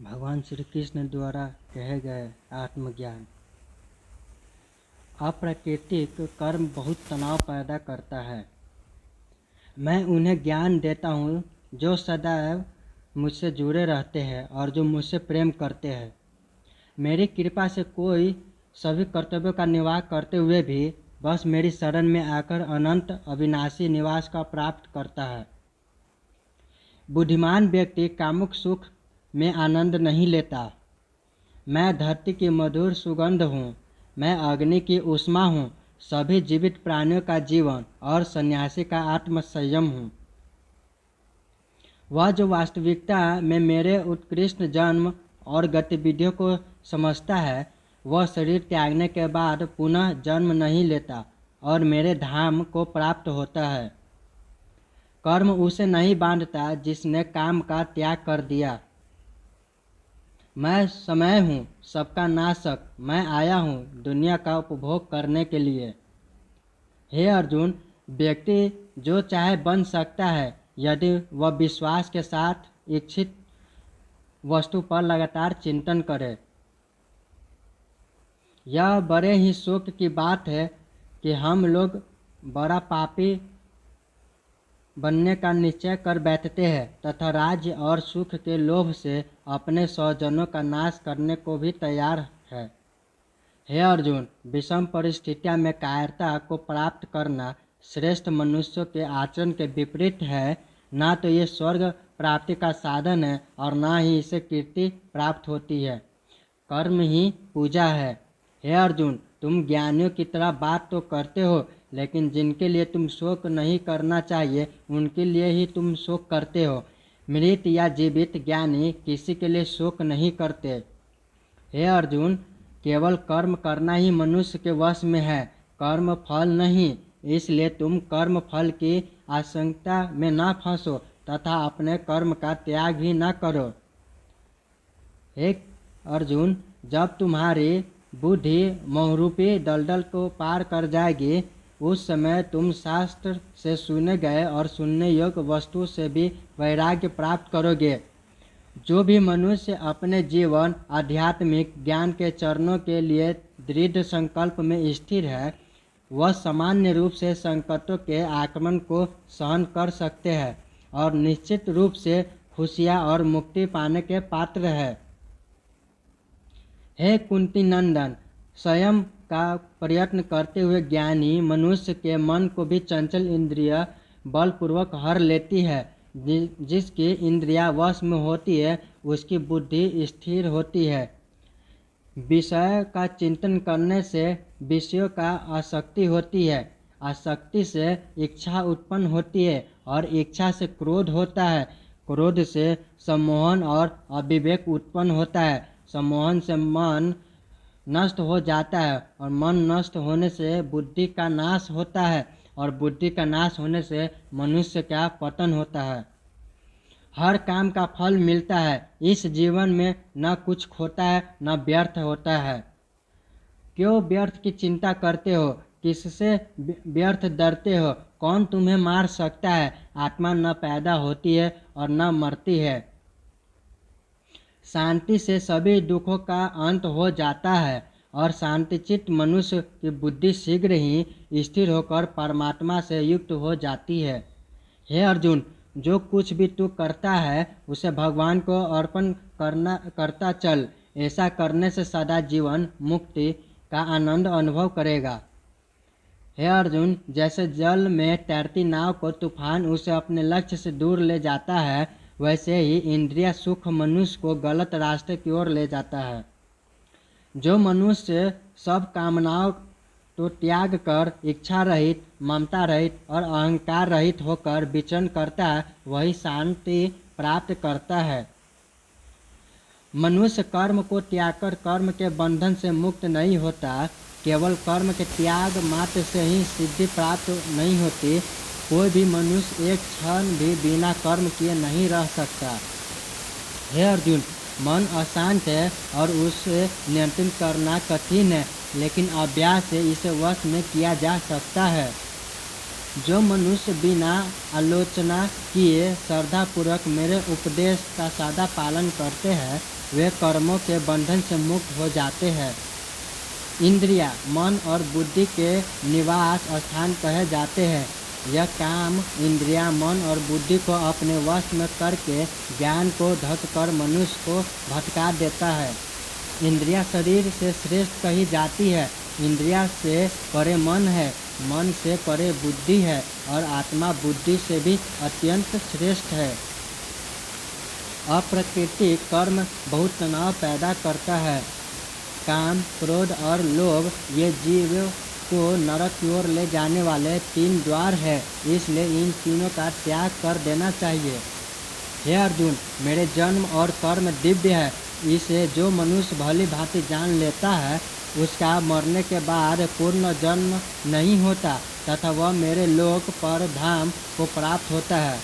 भगवान श्री कृष्ण द्वारा कहे गए आत्मज्ञान। अप्राकृतिक कर्म बहुत तनाव पैदा करता है। मैं उन्हें ज्ञान देता हूँ जो सदैव मुझसे जुड़े रहते हैं और जो मुझसे प्रेम करते हैं। मेरी कृपा से कोई सभी कर्तव्यों का निर्वाह करते हुए भी बस मेरी शरण में आकर अनंत अविनाशी निवास का प्राप्त करता है। बुद्धिमान व्यक्ति कामुक सुख में आनंद नहीं लेता। मैं धरती की मधुर सुगंध हूँ, मैं अग्नि की ऊष्मा हूँ, सभी जीवित प्राणियों का जीवन और सन्यासी का आत्म संयम हूँ। वह जो वास्तविकता में मेरे उत्कृष्ट जन्म और गतिविधियों को समझता है, वह शरीर त्यागने के बाद पुनः जन्म नहीं लेता और मेरे धाम को प्राप्त होता है। कर्म उसे नहीं बांधता जिसने काम का त्याग कर दिया। मैं समय हूँ, सबका नाशक। मैं आया हूँ दुनिया का उपभोग करने के लिए। हे अर्जुन, व्यक्ति जो चाहे बन सकता है यदि वह विश्वास के साथ इच्छित वस्तु पर लगातार चिंतन करे। यह बड़े ही शोक की बात है कि हम लोग बड़ा पापी बनने का निश्चय कर बैठते हैं तथा राज्य और सुख के लोभ से अपने स्वजनों का नाश करने को भी तैयार है। हे अर्जुन, विषम परिस्थितियों में कायरता को प्राप्त करना श्रेष्ठ मनुष्यों के आचरण के विपरीत है। ना तो ये स्वर्ग प्राप्ति का साधन है और ना ही इसे कीर्ति प्राप्त होती है। कर्म ही पूजा है। हे अर्जुन, तुम ज्ञानियों की तरह बात तो करते हो, लेकिन जिनके लिए तुम शोक नहीं करना चाहिए उनके लिए ही तुम शोक करते हो। मृत या जीवित ज्ञानी किसी के लिए शोक नहीं करते। हे अर्जुन, केवल कर्म करना ही मनुष्य के वश में है, कर्म फल नहीं। इसलिए तुम कर्म फल की आशंका में न फंसो तथा अपने कर्म का त्याग भी न करो। हे अर्जुन, जब तुम्हारी बुद्धि मोहरूपी दलदल को पार कर जाएगी, उस समय तुम शास्त्र से सुने गए और सुनने योग्य वस्तु से भी वैराग्य प्राप्त करोगे। जो भी मनुष्य अपने जीवन आध्यात्मिक ज्ञान के चरणों के लिए दृढ़ संकल्प में स्थिर है, वह सामान्य रूप से संकटों के आक्रमण को सहन कर सकते हैं और निश्चित रूप से खुशियाँ और मुक्ति पाने के पात्र है। हे कुंती नंदन, स्वयं का प्रयत्न करते हुए ज्ञानी मनुष्य के मन को भी चंचल इंद्रिय बलपूर्वक हर लेती है। जिसकी इंद्रिया वश में होती है उसकी बुद्धि स्थिर होती है। विषय का चिंतन करने से विषयों का आसक्ति होती है, आसक्ति से इच्छा उत्पन्न होती है और इच्छा से क्रोध होता है, क्रोध से सम्मोहन और अविवेक उत्पन्न होता है, सम्मोहन से मन नष्ट हो जाता है और मन नष्ट होने से बुद्धि का नाश होता है और बुद्धि का नाश होने से मनुष्य का पतन होता है। हर काम का फल मिलता है। इस जीवन में न कुछ खोता है न व्यर्थ होता है। क्यों व्यर्थ की चिंता करते हो? किससे व्यर्थ डरते हो? कौन तुम्हें मार सकता है? आत्मा न पैदा होती है और न मरती है। शांति से सभी दुखों का अंत हो जाता है और शांतिचित्त मनुष्य की बुद्धि शीघ्र ही स्थिर होकर परमात्मा से युक्त हो जाती है। हे अर्जुन, जो कुछ भी तू करता है उसे भगवान को अर्पण करता चल। ऐसा करने से सदा जीवन मुक्ति का आनंद अनुभव करेगा। हे अर्जुन, जैसे जल में तैरती नाव को तूफान उसे अपने लक्ष्य से दूर ले जाता है, वैसे ही इंद्रिय सुख मनुष्य को गलत रास्ते की ओर ले जाता है। जो मनुष्य सब कामनाओं तो त्याग कर इच्छा रहित, ममता रहित और अहंकार रहित होकर विचरण करता है, वही शांति प्राप्त करता है। मनुष्य कर्म को त्याग कर कर्म के बंधन से मुक्त नहीं होता। केवल कर्म के त्याग मात्र से ही सिद्धि प्राप्त नहीं होती। कोई भी मनुष्य एक क्षण भी बिना कर्म किए नहीं रह सकता। हे अर्जुन, मन अशांत है और उसे नियंत्रित करना कठिन है, लेकिन अभ्यास से इसे वश में किया जा सकता है। जो मनुष्य बिना आलोचना किए श्रद्धापूर्वक मेरे उपदेश का सदा पालन करते हैं, वे कर्मों के बंधन से मुक्त हो जाते हैं। इंद्रिया मन और बुद्धि के निवास स्थान कहे जाते हैं। यह काम इंद्रिया मन और बुद्धि को अपने वश में करके ज्ञान को ढक कर मनुष्य को भटका देता है। इंद्रिया शरीर से श्रेष्ठ कही जाती है। इंद्रिया से परे मन है, मन से परे बुद्धि है और आत्मा बुद्धि से भी अत्यंत श्रेष्ठ है। अप्राकृतिक कर्म बहुत तनाव पैदा करता है। काम, क्रोध और लोभ ये जीव को नरक की ओर ले जाने वाले 3 द्वार है, इसलिए इन तीनों का त्याग कर देना चाहिए। हे अर्जुन, मेरे जन्म और कर्म दिव्य है। इसे जो मनुष्य भली भांति जान लेता है उसका मरने के बाद पूर्ण जन्म नहीं होता तथा वह मेरे लोक पर धाम को प्राप्त होता है।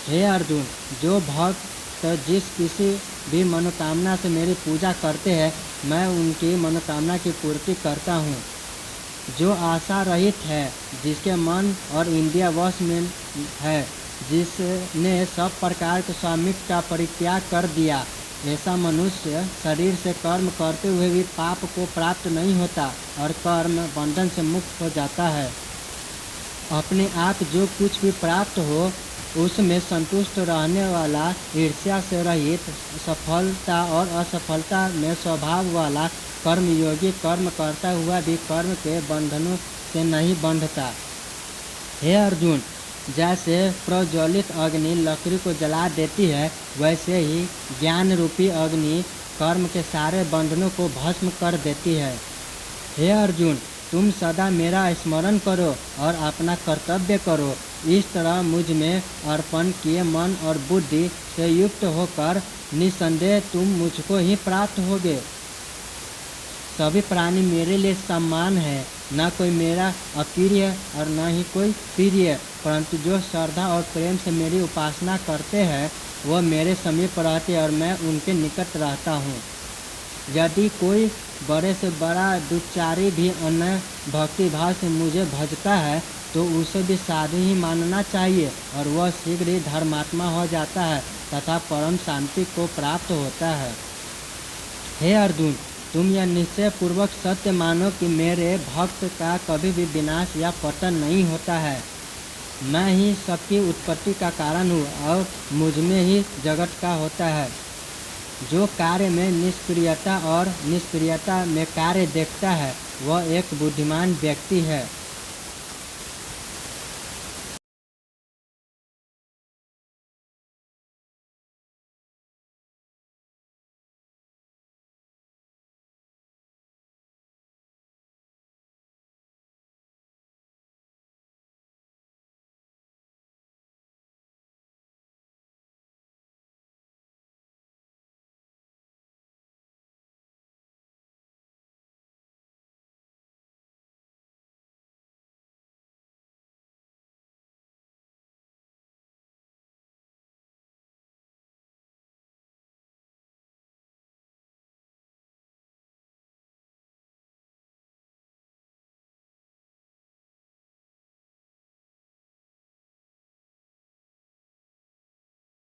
हे अर्जुन, जो भक्त जिस किसी भी मनोकामना से मेरी पूजा करते हैं मैं उनकी मनोकामना की पूर्ति करता हूँ। जो आशा रहित है, जिसके मन और इंद्रिय वश में है, जिसने सब प्रकार के स्वामित्व का परित्याग कर दिया, ऐसा मनुष्य शरीर से कर्म करते हुए भी पाप को प्राप्त नहीं होता और कर्म बंधन से मुक्त हो जाता है। अपने आप जो कुछ भी प्राप्त हो उसमें संतुष्ट रहने वाला, ईर्ष्या से रहित, सफलता और असफलता में स्वभाव वाला कर्मयोगी कर्म करता हुआ भी कर्म के बंधनों से नहीं बंधता। हे अर्जुन, जैसे प्रज्वलित अग्नि लकड़ी को जला देती है, वैसे ही ज्ञान रूपी अग्नि कर्म के सारे बंधनों को भस्म कर देती है। हे अर्जुन, तुम सदा मेरा स्मरण करो और अपना कर्तव्य करो। इस तरह मुझ में अर्पण किए मन और बुद्धि से युक्त होकर निसंदेह तुम मुझको ही प्राप्त होगे। सभी प्राणी मेरे लिए समान है, न कोई मेरा अप्रिय और न ही कोई प्रिय, परंतु जो श्रद्धा और प्रेम से मेरी उपासना करते हैं वह मेरे समीप रहते और मैं उनके निकट रहता हूँ। यदि कोई बड़े से बड़ा दुचारी भी अन्य भक्ति भाव से मुझे भजता है तो उसे भी साधु ही मानना चाहिए और वह शीघ्र ही धर्मात्मा हो जाता है तथा परम शांति को प्राप्त होता है। हे अर्जुन, तुम यह निश्चय पूर्वक सत्य मानो कि मेरे भक्त का कभी भी विनाश या पतन नहीं होता है। मैं ही सबकी उत्पत्ति का कारण हूँ और मुझ में ही जगत का होता है। जो कार्य में निष्क्रियता और निष्क्रियता में कार्य देखता है वह एक बुद्धिमान व्यक्ति है।